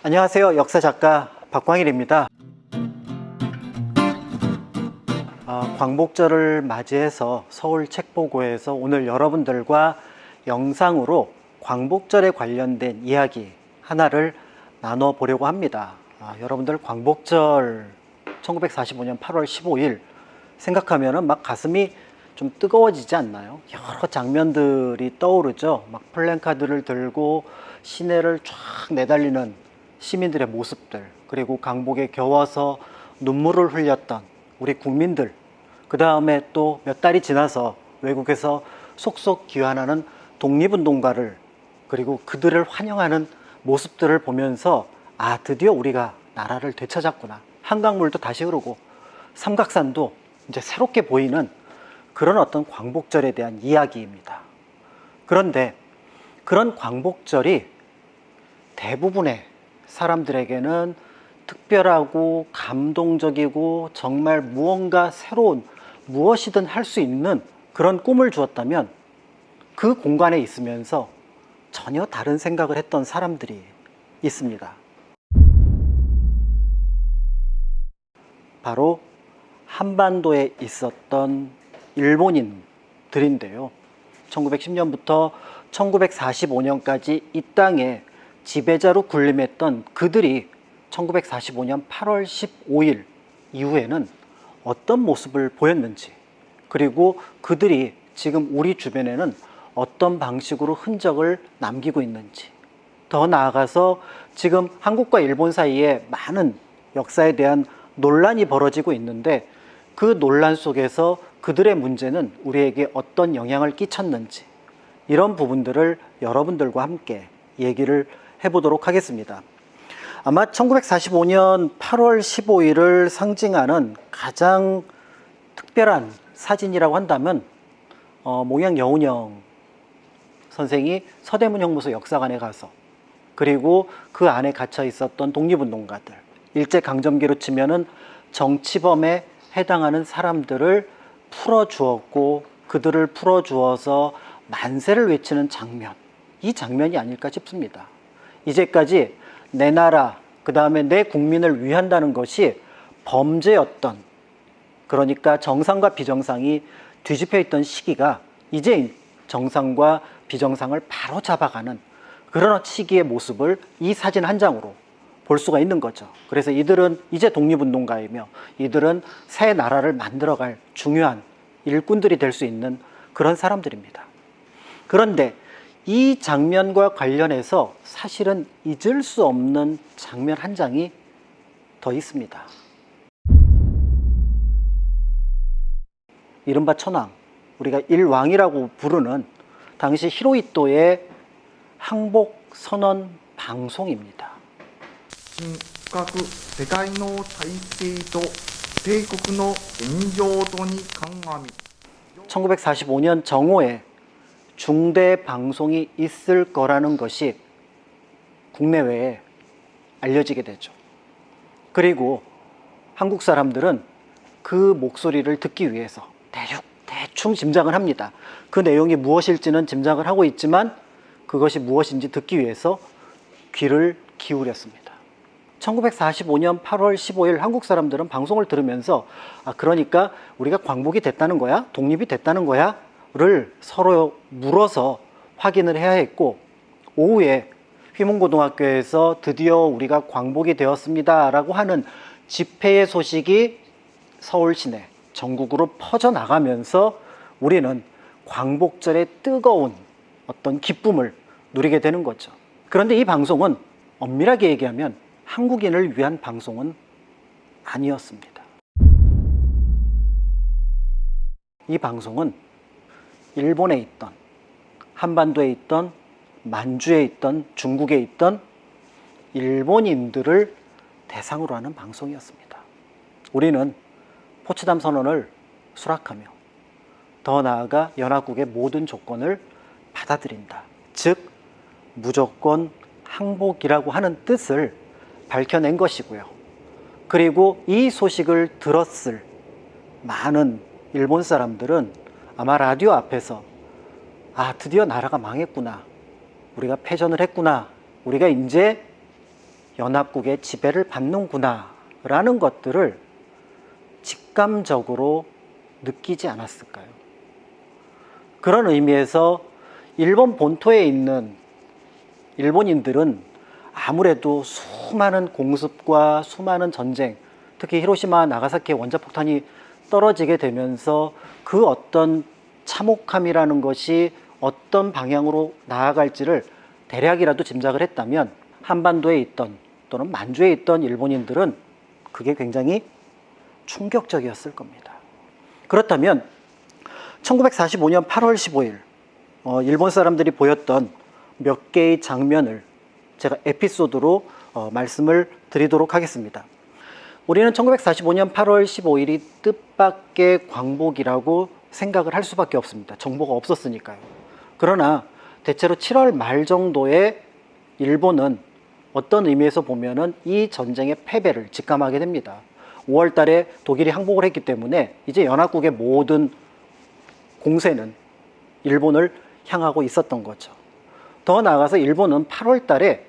안녕하세요. 역사작가 박광일입니다. 광복절을 맞이해서 서울 책보고에서 오늘 여러분들과 영상으로 광복절에 관련된 이야기 하나를 나눠보려고 합니다. 여러분들 광복절 1945년 8월 15일 생각하면 막 가슴이 좀 뜨거워지지 않나요? 여러 장면들이 떠오르죠. 막 플랜카드를 들고 시내를 쫙 내달리는 시민들의 모습들, 그리고 강복에 겨워서 눈물을 흘렸던 우리 국민들, 그 다음에 또 몇 달이 지나서 외국에서 속속 귀환하는 독립운동가를, 그리고 그들을 환영하는 모습들을 보면서 드디어 우리가 나라를 되찾았구나. 한강물도 다시 흐르고 삼각산도 이제 새롭게 보이는 그런 어떤 광복절에 대한 이야기입니다. 그런데 그런 광복절이 대부분의 사람들에게는 특별하고 감동적이고 정말 무언가 새로운 무엇이든 할 수 있는 그런 꿈을 주었다면, 그 공간에 있으면서 전혀 다른 생각을 했던 사람들이 있습니다. 바로 한반도에 있었던 일본인들인데요. 1910년부터 1945년까지 이 땅에 지배자로 군림했던 그들이 1945년 8월 15일 이후에는 어떤 모습을 보였는지, 그리고 그들이 지금 우리 주변에는 어떤 방식으로 흔적을 남기고 있는지, 더 나아가서 지금 한국과 일본 사이에 많은 역사에 대한 논란이 벌어지고 있는데, 그 논란 속에서 그들의 문제는 우리에게 어떤 영향을 끼쳤는지, 이런 부분들을 여러분들과 함께 얘기를 해보도록 하겠습니다. 아마 1945년 8월 15일을 상징하는 가장 특별한 사진이라고 한다면 몽양 여운형 선생이 서대문 형무소 역사관에 가서, 그리고 그 안에 갇혀 있었던 독립운동가들, 일제강점기로 치면은 정치범에 해당하는 사람들을 풀어주었고, 그들을 풀어주어서 만세를 외치는 장면, 이 장면이 아닐까 싶습니다. 이제까지 내 나라, 그 다음에 내 국민을 위한다는 것이 범죄였던, 그러니까 정상과 비정상이 뒤집혀 있던 시기가 이제 정상과 비정상을 바로 잡아가는 그런 시기의 모습을 이 사진 한 장으로 볼 수가 있는 거죠. 그래서 이들은 이제 독립운동가이며, 이들은 새 나라를 만들어갈 중요한 일꾼들이 될 수 있는 그런 사람들입니다. 그런데 이 장면과 관련해서 사실은 잊을 수 없는 장면 한 장이 더 있습니다. 이른바 천황, 우리가 일왕이라고 부르는 당시 히로히토의 항복 선언 방송입니다. 世界の体制と帝国の現状とに鑑み 1945년 정오에 중대 방송이 있을 거라는 것이 국내외에 알려지게 되죠. 그리고 한국 사람들은 그 목소리를 듣기 위해서 대충 짐작을 합니다. 그 내용이 무엇일지는 짐작을 하고 있지만 그것이 무엇인지 듣기 위해서 귀를 기울였습니다. 1945년 8월 15일 한국 사람들은 방송을 들으면서 그러니까 우리가 광복이 됐다는 거야? 독립이 됐다는 거야? 를 서로 물어서 확인을 해야 했고, 오후에 휘문고등학교에서 드디어 우리가 광복이 되었습니다 라고 하는 집회의 소식이 서울 시내 전국으로 퍼져나가면서 우리는 광복절의 뜨거운 어떤 기쁨을 누리게 되는 거죠. 그런데 이 방송은 엄밀하게 얘기하면 한국인을 위한 방송은 아니었습니다. 이 방송은 일본에 있던, 한반도에 있던, 만주에 있던, 중국에 있던 일본인들을 대상으로 하는 방송이었습니다. 우리는 포츠담 선언을 수락하며, 더 나아가 연합국의 모든 조건을 받아들인다, 즉 무조건 항복이라고 하는 뜻을 밝혀낸 것이고요. 그리고 이 소식을 들었을 많은 일본 사람들은 아마 라디오 앞에서 드디어 나라가 망했구나, 우리가 패전을 했구나, 우리가 이제 연합국의 지배를 받는구나라는 것들을 직감적으로 느끼지 않았을까요? 그런 의미에서 일본 본토에 있는 일본인들은 아무래도 수많은 공습과 수많은 전쟁, 특히 히로시마, 나가사키의 원자폭탄이 떨어지게 되면서 그 어떤 참혹함이라는 것이 어떤 방향으로 나아갈지를 대략이라도 짐작을 했다면 한반도에 있던 또는 만주에 있던 일본인들은 그게 굉장히 충격적이었을 겁니다. 그렇다면 1945년 8월 15일 일본 사람들이 보였던 몇 개의 장면을 제가 에피소드로 말씀을 드리도록 하겠습니다. 우리는 1945년 8월 15일이 뜻밖의 광복이라고 생각을 할 수밖에 없습니다. 정보가 없었으니까요. 그러나 대체로 7월 말 정도에 일본은 어떤 의미에서 보면은 이 전쟁의 패배를 직감하게 됩니다. 5월 달에 독일이 항복을 했기 때문에 이제 연합국의 모든 공세는 일본을 향하고 있었던 거죠. 더 나아가서 일본은 8월 달에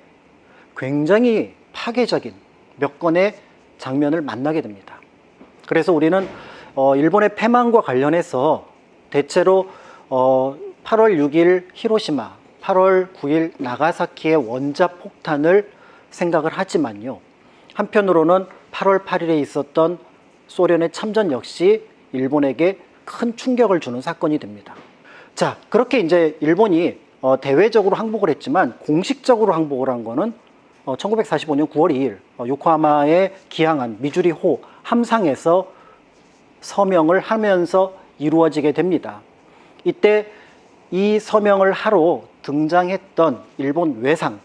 굉장히 파괴적인 몇 건의 장면을 만나게 됩니다. 그래서 우리는 일본의 패망과 관련해서 대체로 8월 6일 히로시마, 8월 9일 나가사키의 원자폭탄을 생각을 하지만요. 한편으로는 8월 8일에 있었던 소련의 참전 역시 일본에게 큰 충격을 주는 사건이 됩니다. 자, 그렇게 이제 일본이 대외적으로 항복을 했지만 공식적으로 항복을 한 거는 1945년 9월 2일 요코하마에 기항한 미주리호 함상에서 서명을 하면서 이루어지게 됩니다. 이때 이 서명을 하러 등장했던 일본 외상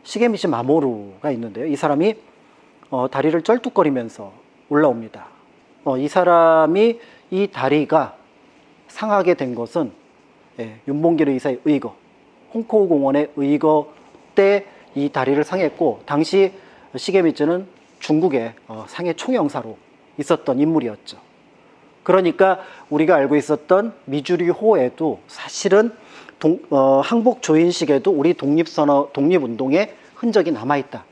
시게미치 마모루가 있는데요. 이 사람이 다리를 쩔뚝거리면서 올라옵니다. 이 사람이 이 다리가 상하게 된 것은 윤봉길 의사의 의거, 홍코우 공원의 의거 때 이 다리를 상했고, 당시 시게미츠는 중국의 상해 총영사로 있었던 인물이었죠. 그러니까 우리가 알고 있었던 미주리호에도 사실은 항복 조인식에도 우리 독립운동의 흔적이 남아있다,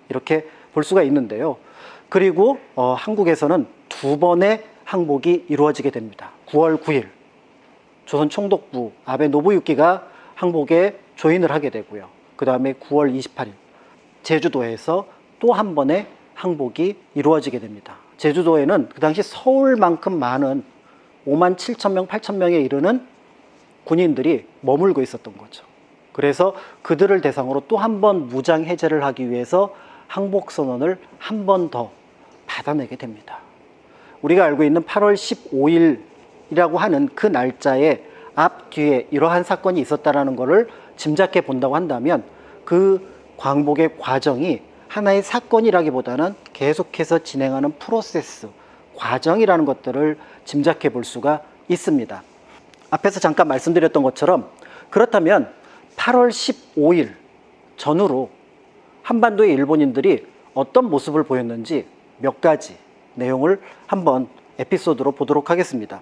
이렇게 볼 수가 있는데요. 그리고 한국에서는 두 번의 항복이 이루어지게 됩니다. 9월 9일 조선 총독부 아베 노부유키가 항복에 조인을 하게 되고요. 그 다음에 9월 28일 제주도에서 또 한 번의 항복이 이루어지게 됩니다. 제주도에는 그 당시 서울만큼 많은 5만 7천 명, 8천 명에 이르는 군인들이 머물고 있었던 거죠. 그래서 그들을 대상으로 또 한 번 무장 해제를 하기 위해서 항복 선언을 한 번 더 받아내게 됩니다. 우리가 알고 있는 8월 15일이라고 하는 그 날짜에 앞뒤에 이러한 사건이 있었다라는 것을 짐작해 본다고 한다면 그 광복의 과정이 하나의 사건이라기보다는 계속해서 진행하는 프로세스, 과정이라는 것들을 짐작해 볼 수가 있습니다. 앞에서 잠깐 말씀드렸던 것처럼 그렇다면 8월 15일 전후로 한반도의 일본인들이 어떤 모습을 보였는지 몇 가지 내용을 한번 에피소드로 보도록 하겠습니다.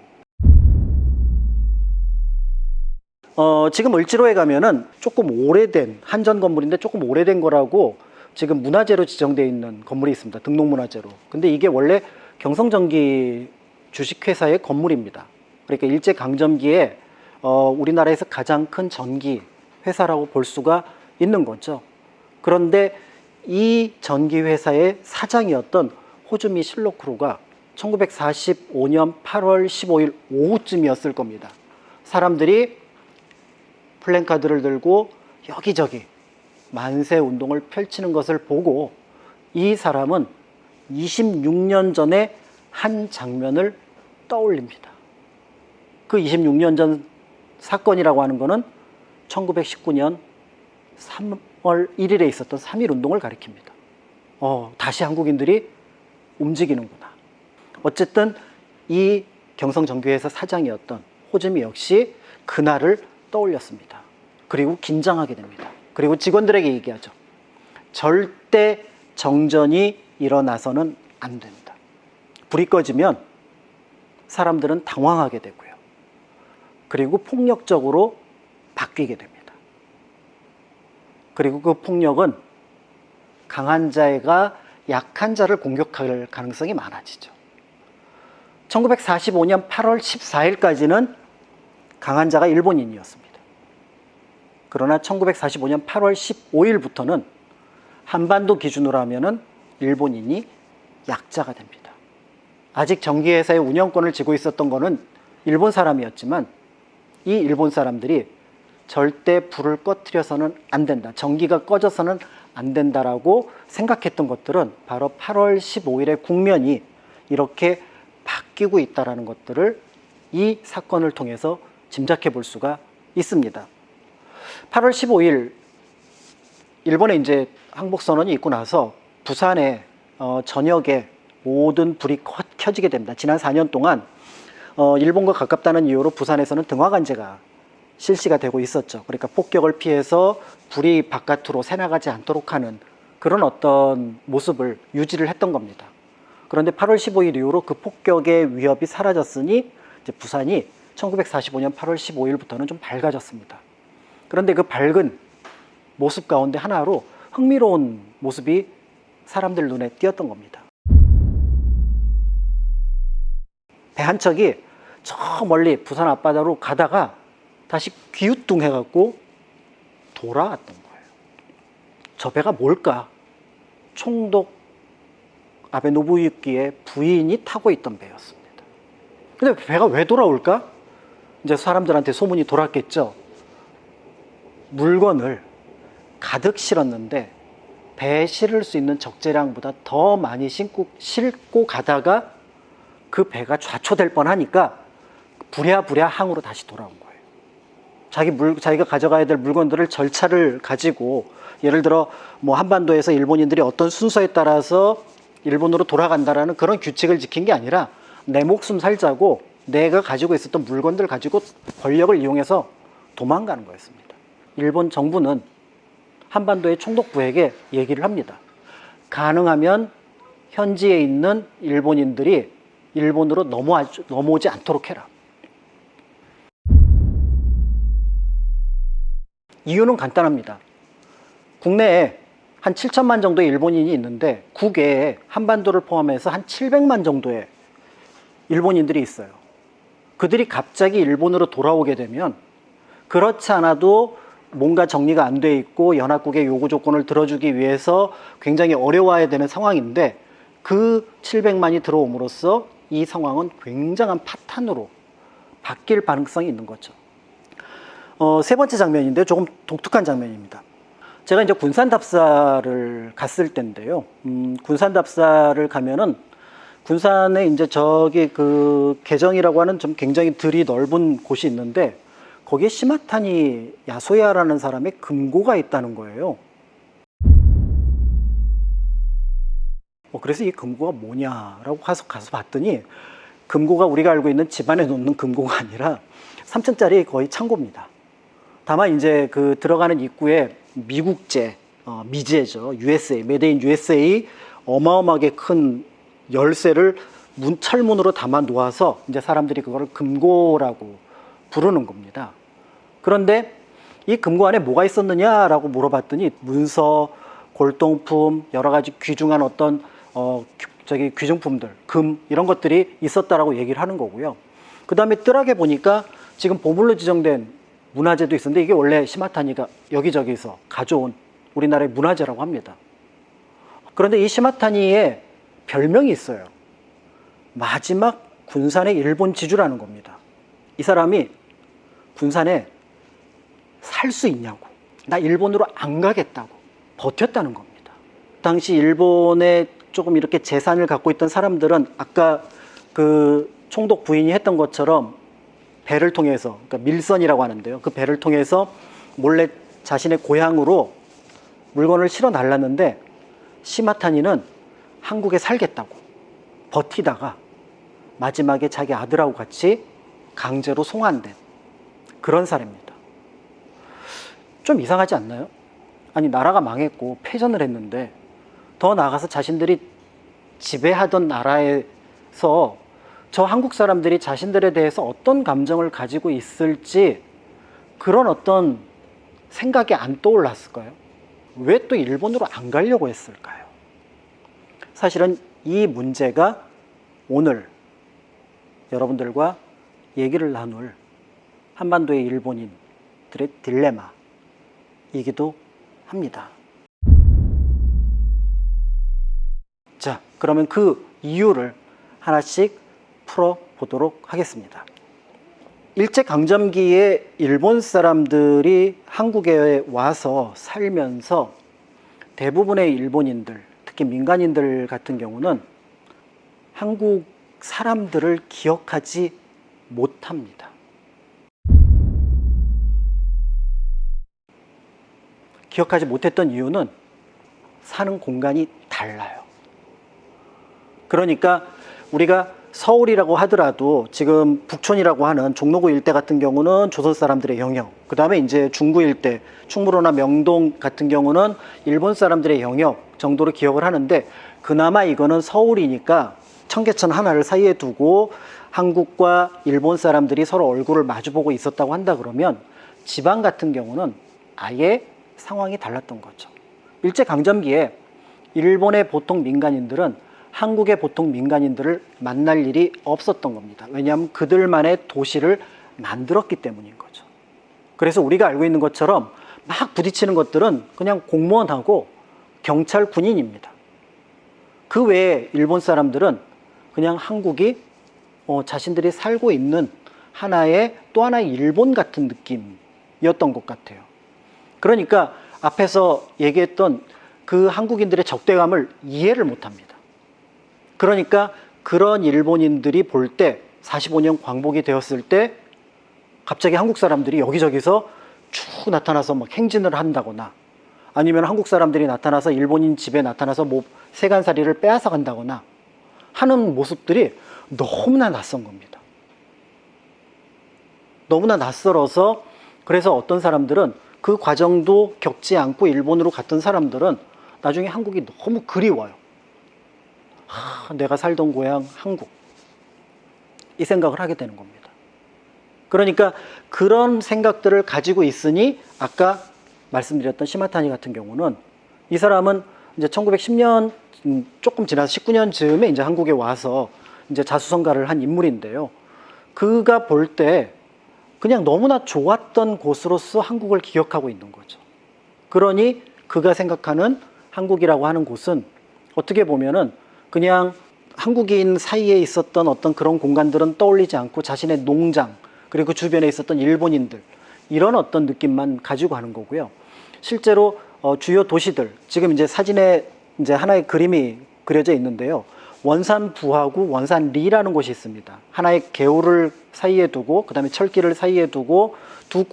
지금 을지로에 가면은 조금 오래된 한전 건물인데 조금 오래된 거라고 지금 문화재로 지정되어 있는 건물이 있습니다. 등록문화재로. 근데 이게 원래 경성전기 주식회사의 건물입니다. 그러니까 일제강점기에 우리나라에서 가장 큰 전기 회사라고 볼 수가 있는 거죠. 그런데 이 전기 회사의 사장이었던 호즈미 실로크루가 1945년 8월 15일 오후쯤이었을 겁니다. 사람들이 플랜카드를 들고 여기저기 만세 운동을 펼치는 것을 보고 이 사람은 26년 전에 한 장면을 떠올립니다. 그 26년 전 사건이라고 하는 것은 1919년 3월 1일에 있었던 3.1 운동을 가리킵니다. 다시 한국인들이 움직이는구나. 어쨌든 이 경성전기회사 사장이었던 호즈미 역시 그날을 떠올렸습니다. 그리고 긴장하게 됩니다. 그리고 직원들에게 얘기하죠. 절대 정전이 일어나서는 안 된다. 불이 꺼지면 사람들은 당황하게 되고요. 그리고 폭력적으로 바뀌게 됩니다. 그리고 그 폭력은 강한 자가 약한 자를 공격할 가능성이 많아지죠. 1945년 8월 14일까지는 강한 자가 일본인이었습니다. 그러나 1945년 8월 15일부터는 한반도 기준으로 하면은 일본인이 약자가 됩니다. 아직 전기회사의 운영권을 쥐고 있었던 거는 일본 사람이었지만 이 일본 사람들이 절대 불을 꺼트려서는 안 된다. 전기가 꺼져서는 안 된다라고 생각했던 것들은 바로 8월 15일의 국면이 이렇게 바뀌고 있다는 것들을 이 사건을 통해서 짐작해 볼 수가 있습니다. 8월 15일 일본에 이제 항복선언이 있고 나서 부산에 저녁에 모든 불이 켜지게 됩니다. 지난 4년 동안 일본과 가깝다는 이유로 부산에서는 등화관제가 실시가 되고 있었죠. 그러니까 폭격을 피해서 불이 바깥으로 새나가지 않도록 하는 그런 어떤 모습을 유지를 했던 겁니다. 그런데 8월 15일 이후로 그 폭격의 위협이 사라졌으니 이제 부산이 1945년 8월 15일부터는 좀 밝아졌습니다. 그런데 그 밝은 모습 가운데 하나로 흥미로운 모습이 사람들 눈에 띄었던 겁니다. 배 한 척이 저 멀리 부산 앞바다로 가다가 다시 기우뚱해갖고 돌아왔던 거예요. 저 배가 뭘까? 총독 아베 노부유키의 부인이 타고 있던 배였습니다. 근데 배가 왜 돌아올까? 이제 사람들한테 소문이 돌았겠죠. 물건을 가득 실었는데 배에 실을 수 있는 적재량보다 더 많이 싣고 가다가 그 배가 좌초될 뻔하니까 부랴부랴 항으로 다시 돌아온 거예요. 자기가 가져가야 될 물건들을 절차를 가지고 예를 들어 뭐 한반도에서 일본인들이 어떤 순서에 따라서 일본으로 돌아간다라는 그런 규칙을 지킨 게 아니라 내 목숨 살자고 내가 가지고 있었던 물건들 가지고 권력을 이용해서 도망가는 거였습니다. 일본 정부는 한반도의 총독부에게 얘기를 합니다. 가능하면 현지에 있는 일본인들이 일본으로 넘어오지 않도록 해라. 이유는 간단합니다. 국내에 한 7천만 정도의 일본인이 있는데 국외에 한반도를 포함해서 한 700만 정도의 일본인들이 있어요. 그들이 갑자기 일본으로 돌아오게 되면 그렇지 않아도 뭔가 정리가 안 돼 있고 연합국의 요구 조건을 들어주기 위해서 굉장히 어려워야 되는 상황인데 그 700만이 들어옴으로써 이 상황은 굉장한 파탄으로 바뀔 가능성이 있는 거죠. 세 번째 장면인데 조금 독특한 장면입니다. 제가 이제 군산답사를 갔을 때인데요. 군산답사를 가면은 군산에 이제 저기 그 개정이라고 하는 좀 굉장히 들이 넓은 곳이 있는데 거기에 시마타니 야소야라는 사람의 금고가 있다는 거예요. 그래서 이 금고가 뭐냐라고 가서 봤더니 금고가 우리가 알고 있는 집안에 놓는 금고가 아니라 3층짜리 거의 창고입니다. 다만 이제 그 들어가는 입구에 미국제, 미제죠. USA, 메이드 인 USA 어마어마하게 큰 열쇠를 철문으로 담아 놓아서 이제 사람들이 그거를 금고라고 부르는 겁니다. 그런데 이 금고 안에 뭐가 있었느냐라고 물어봤더니 문서, 골동품, 여러 가지 귀중한 어떤 귀중품들, 금 이런 것들이 있었다라고 얘기를 하는 거고요. 그 다음에 뜰하게 보니까 지금 보물로 지정된 문화재도 있었는데 이게 원래 시마타니가 여기저기서 가져온 우리나라의 문화재라고 합니다. 그런데 이 시마타니의 별명이 있어요. 마지막 군산의 일본 지주라는 겁니다. 이 사람이 군산에 살 수 있냐고, 나 일본으로 안 가겠다고 버텼다는 겁니다. 당시 일본에 조금 이렇게 재산을 갖고 있던 사람들은 아까 그 총독 부인이 했던 것처럼 배를 통해서, 그러니까 밀선이라고 하는데요. 그 배를 통해서 몰래 자신의 고향으로 물건을 실어 날랐는데 시마타니는 한국에 살겠다고 버티다가 마지막에 자기 아들하고 같이 강제로 송환된 그런 사례입니다. 좀 이상하지 않나요? 아니 나라가 망했고 패전을 했는데 더 나아가서 자신들이 지배하던 나라에서 저 한국 사람들이 자신들에 대해서 어떤 감정을 가지고 있을지 그런 어떤 생각이 안 떠올랐을까요? 왜 또 일본으로 안 가려고 했을까요? 사실은 이 문제가 오늘 여러분들과 얘기를 나눌 한반도의 일본인들의 딜레마이기도 합니다. 자, 그러면 그 이유를 하나씩 풀어보도록 하겠습니다. 일제강점기에 일본 사람들이 한국에 와서 살면서 대부분의 일본인들, 특히 민간인들 같은 경우는 한국 사람들을 기억하지 못합니다. 기억하지 못했던 이유는 사는 공간이 달라요. 그러니까 우리가 서울이라고 하더라도 지금 북촌이라고 하는 종로구 일대 같은 경우는 조선 사람들의 영역, 그 다음에 이제 중구 일대, 충무로나 명동 같은 경우는 일본 사람들의 영역 정도로 기억을 하는데, 그나마 이거는 서울이니까 청계천 하나를 사이에 두고 한국과 일본 사람들이 서로 얼굴을 마주보고 있었다고 한다 그러면, 지방 같은 경우는 아예 상황이 달랐던 거죠. 일제강점기에 일본의 보통 민간인들은 한국의 보통 민간인들을 만날 일이 없었던 겁니다. 왜냐하면 그들만의 도시를 만들었기 때문인 거죠. 그래서 우리가 알고 있는 것처럼 막 부딪히는 것들은 그냥 공무원하고 경찰, 군인입니다. 그 외에 일본 사람들은 그냥 한국이 자신들이 살고 있는 하나의 또 하나의 일본 같은 느낌이었던 것 같아요. 그러니까 앞에서 얘기했던 그 한국인들의 적대감을 이해를 못합니다. 그러니까 그런 일본인들이 볼 때 45년 광복이 되었을 때 갑자기 한국 사람들이 여기저기서 쭉 나타나서 막 행진을 한다거나, 아니면 한국 사람들이 나타나서 일본인 집에 나타나서 뭐 세간살이를 빼앗아 간다거나 하는 모습들이 너무나 낯선 겁니다. 너무나 낯설어서, 그래서 어떤 사람들은 그 과정도 겪지 않고 일본으로 갔던 사람들은 나중에 한국이 너무 그리워요. 내가 살던 고향 한국, 이 생각을 하게 되는 겁니다. 그러니까 그런 생각들을 가지고 있으니 아까 말씀드렸던 시마타니 같은 경우는, 이 사람은 이제 1910년 조금 지나서 19년 즈음에 이제 한국에 와서 이제 자수성가를 한 인물인데요. 그가 볼 때 그냥 너무나 좋았던 곳으로서 한국을 기억하고 있는 거죠. 그러니 그가 생각하는 한국이라고 하는 곳은 어떻게 보면은 그냥 한국인 사이에 있었던 어떤 그런 공간들은 떠올리지 않고 자신의 농장, 그리고 그 주변에 있었던 일본인들, 이런 어떤 느낌만 가지고 하는 거고요. 실제로 주요 도시들, 지금 이제 사진에 이제 하나의 그림이 그려져 있는데요. 원산부하고 원산리라는 곳이 있습니다. 하나의 개울을 사이에 두고, 그 다음에 철길을 사이에 두고 두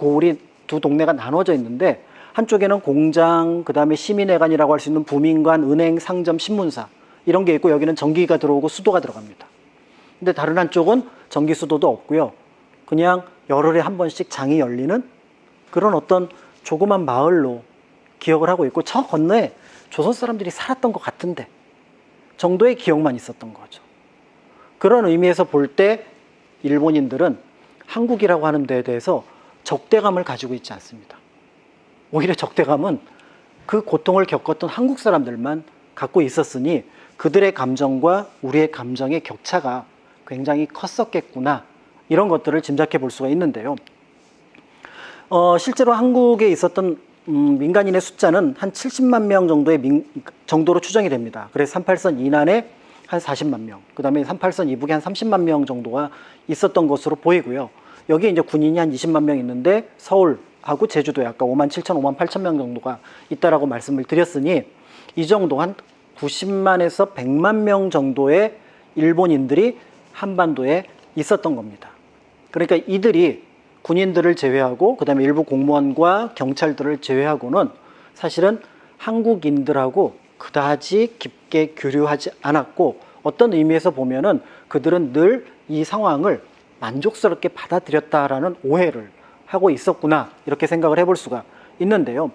동네가 나눠져 있는데, 한쪽에는 공장, 그 다음에 시민회관이라고 할 수 있는 부민관, 은행, 상점, 신문사, 이런 게 있고, 여기는 전기가 들어오고 수도가 들어갑니다. 근데 다른 한쪽은 전기 수도도 없고요. 그냥 열흘에 한 번씩 장이 열리는 그런 어떤 조그만 마을로 기억을 하고 있고, 저 건너에 조선 사람들이 살았던 것 같은데 정도의 기억만 있었던 거죠. 그런 의미에서 볼 때 일본인들은 한국이라고 하는 데에 대해서 적대감을 가지고 있지 않습니다. 오히려 적대감은 그 고통을 겪었던 한국 사람들만 갖고 있었으니 그들의 감정과 우리의 감정의 격차가 굉장히 컸었겠구나, 이런 것들을 짐작해 볼 수가 있는데요. 실제로 한국에 있었던 민간인의 숫자는 한 70만 명 정도로 추정이 됩니다. 그래서 38선 이난에 한 40만 명, 그 다음에 38선 이북에 한 30만 명 정도가 있었던 것으로 보이고요. 여기에 이제 군인이 한 20만 명 있는데, 서울하고 제주도에 아까 5만 7천, 5만 8천 명 정도가 있다라고 말씀을 드렸으니, 이 정도 한 90만에서 100만 명 정도의 일본인들이 한반도에 있었던 겁니다. 그러니까 이들이 군인들을 제외하고, 그 다음에 일부 공무원과 경찰들을 제외하고는 사실은 한국인들하고 그다지 깊게 교류하지 않았고, 어떤 의미에서 보면은 그들은 늘 이 상황을 만족스럽게 받아들였다라는 오해를 하고 있었구나, 이렇게 생각을 해볼 수가 있는데요.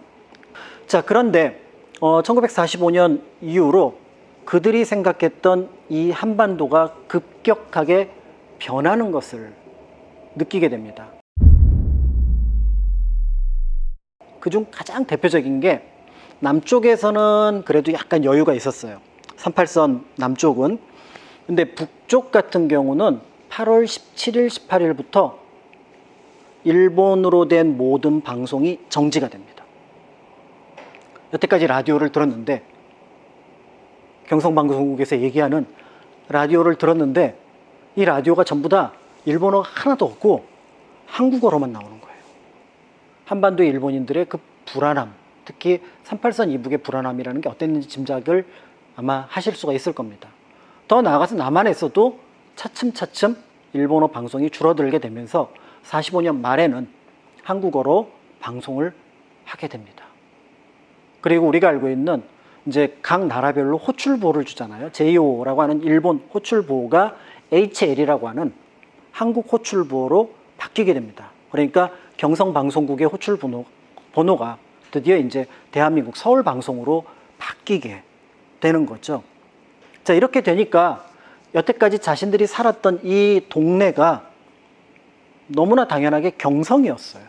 자, 그런데 1945년 이후로 그들이 생각했던 이 한반도가 급격하게 변하는 것을 느끼게 됩니다. 그중 가장 대표적인 게 남쪽에서는 그래도 약간 여유가 있었어요. 38선 남쪽은. 근데 북쪽 같은 경우는 8월 17일, 18일부터 일본어로 된 모든 방송이 정지가 됩니다. 여태까지 라디오를 들었는데, 경성방송국에서 얘기하는 라디오를 들었는데 이 라디오가 전부 다 일본어가 하나도 없고 한국어로만 나오는 거예요. 한반도의 일본인들의 그 불안함, 특히 38선 이북의 불안함이라는 게 어땠는지 짐작을 아마 하실 수가 있을 겁니다. 더 나아가서 남한에서도 차츰차츰 일본어 방송이 줄어들게 되면서 45년 말에는 한국어로 방송을 하게 됩니다. 그리고 우리가 알고 있는 이제 각 나라별로 호출보를 주잖아요. JO라고 하는 일본 호출보가 HL이라고 하는 한국 호출보로 바뀌게 됩니다. 그러니까 경성방송국의 호출번호가 드디어 이제 대한민국 서울방송으로 바뀌게 되는 거죠. 자, 이렇게 되니까 여태까지 자신들이 살았던 이 동네가 너무나 당연하게 경성이었어요.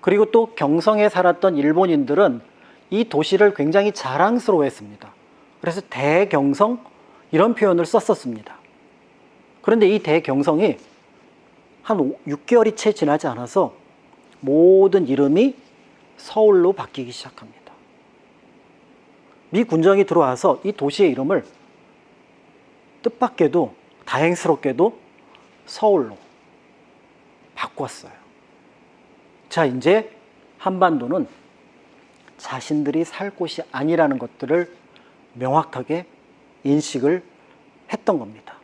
그리고 또 경성에 살았던 일본인들은 이 도시를 굉장히 자랑스러워했습니다. 그래서 대경성 이런 표현을 썼었습니다. 그런데 이 대경성이 한 6개월이 채 지나지 않아서 모든 이름이 서울로 바뀌기 시작합니다. 미 군정이 들어와서 이 도시의 이름을 뜻밖에도 다행스럽게도 서울로 바꿨어요. 자, 이제 한반도는 자신들이 살 곳이 아니라는 것들을 명확하게 인식을 했던 겁니다.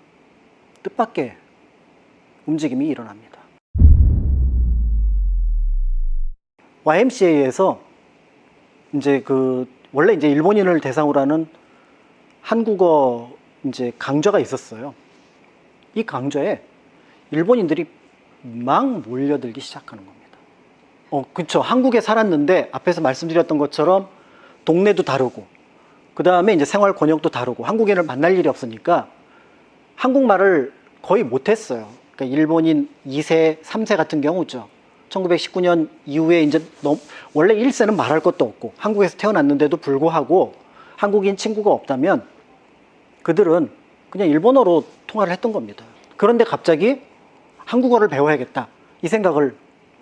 뜻밖의 움직임이 일어납니다. YMCA에서 이제 원래 이제 일본인을 대상으로 하는 한국어 이제 강좌가 있었어요. 이 강좌에 일본인들이 막 몰려들기 시작하는 겁니다. 그쵸. 한국에 살았는데 앞에서 말씀드렸던 것처럼 동네도 다르고, 그 다음에 이제 생활 권역도 다르고, 한국인을 만날 일이 없으니까 한국말을 거의 못했어요. 그러니까 일본인 2세, 3세 같은 경우죠. 1919년 이후에 이제 원래 1세는 말할 것도 없고, 한국에서 태어났는데도 불구하고 한국인 친구가 없다면 그들은 그냥 일본어로 통화를 했던 겁니다. 그런데 갑자기 한국어를 배워야겠다, 이 생각을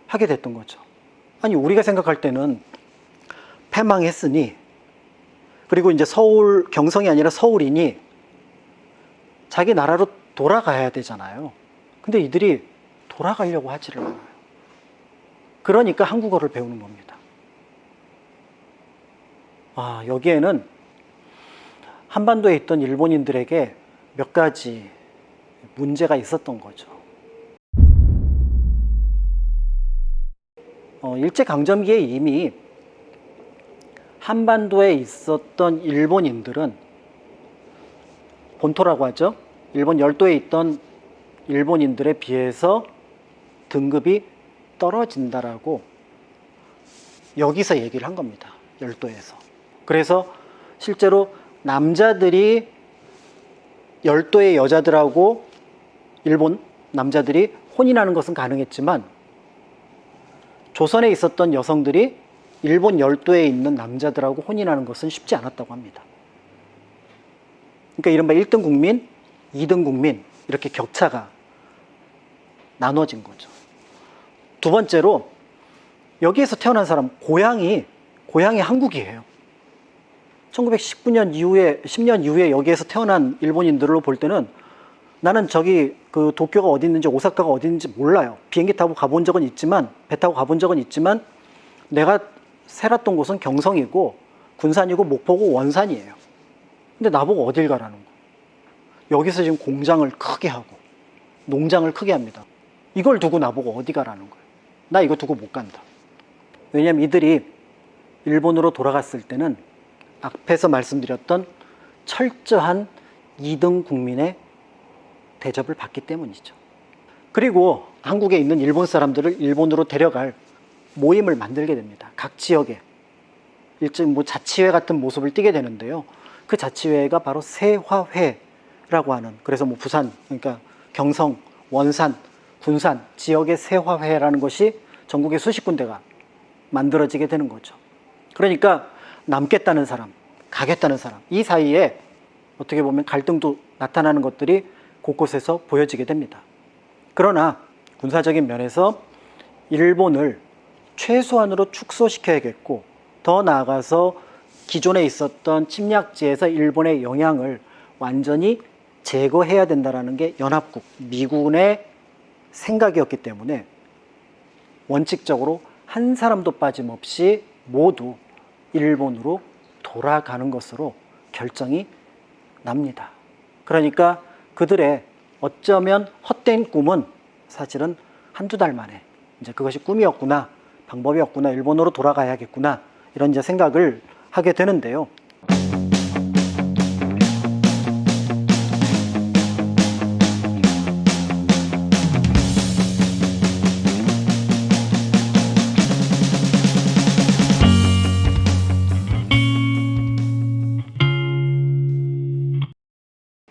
하게 됐던 거죠. 아니, 우리가 생각할 때는 패망했으니, 그리고 이제 경성이 아니라 서울이니 자기 나라로 돌아가야 되잖아요. 근데 이들이 돌아가려고 하지를 않아요. 그러니까 한국어를 배우는 겁니다. 여기에는 한반도에 있던 일본인들에게 몇 가지 문제가 있었던 거죠. 일제강점기에 이미 한반도에 있었던 일본인들은, 본토라고 하죠. 일본 열도에 있던 일본인들에 비해서 등급이 떨어진다라고 여기서 얘기를 한 겁니다. 열도에서. 그래서 실제로 남자들이 열도의 여자들하고 일본 남자들이 혼인하는 것은 가능했지만 조선에 있었던 여성들이 일본 열도에 있는 남자들하고 혼인하는 것은 쉽지 않았다고 합니다. 그러니까 이른바 1등 국민, 2등 국민, 이렇게 격차가 나눠진 거죠. 두 번째로, 여기에서 태어난 사람 고향이 한국이에요. 1919년 이후에 10년 이후에 여기에서 태어난 일본인들로 볼 때는 나는 저기 도쿄가 어디 있는지 오사카가 어디 있는지 몰라요. 비행기 타고 가본 적은 있지만, 배 타고 가본 적은 있지만, 내가 살았던 곳은 경성이고 군산이고 목포고 원산이에요. 근데 나보고 어딜 가라는 거예요. 여기서 지금 공장을 크게 하고 농장을 크게 합니다. 이걸 두고 나보고 어디 가라는 거예요. 나 이거 두고 못 간다. 왜냐하면 이들이 일본으로 돌아갔을 때는 앞에서 말씀드렸던 철저한 2등 국민의 대접을 받기 때문이죠. 그리고 한국에 있는 일본 사람들을 일본으로 데려갈 모임을 만들게 됩니다. 각 지역에 일종 자치회 같은 모습을 띠게 되는데요. 그 자치회가 바로 세화회라고 하는, 그래서 부산, 그러니까 경성, 원산, 군산 지역의 세화회라는 것이 전국에 수십 군데가 만들어지게 되는 거죠. 그러니까 남겠다는 사람, 가겠다는 사람, 이 사이에 어떻게 보면 갈등도 나타나는 것들이 곳곳에서 보여지게 됩니다. 그러나 군사적인 면에서 일본을 최소한으로 축소시켜야겠고, 더 나아가서 기존에 있었던 침략지에서 일본의 영향을 완전히 제거해야 된다는 게 연합국, 미군의 생각이었기 때문에 원칙적으로 한 사람도 빠짐없이 모두 일본으로 돌아가는 것으로 결정이 납니다. 그러니까 그들의 어쩌면 헛된 꿈은 사실은 한두 달 만에 이제 그것이 꿈이었구나, 방법이었구나, 일본으로 돌아가야겠구나, 이런 이제 생각을 하게 되는데요.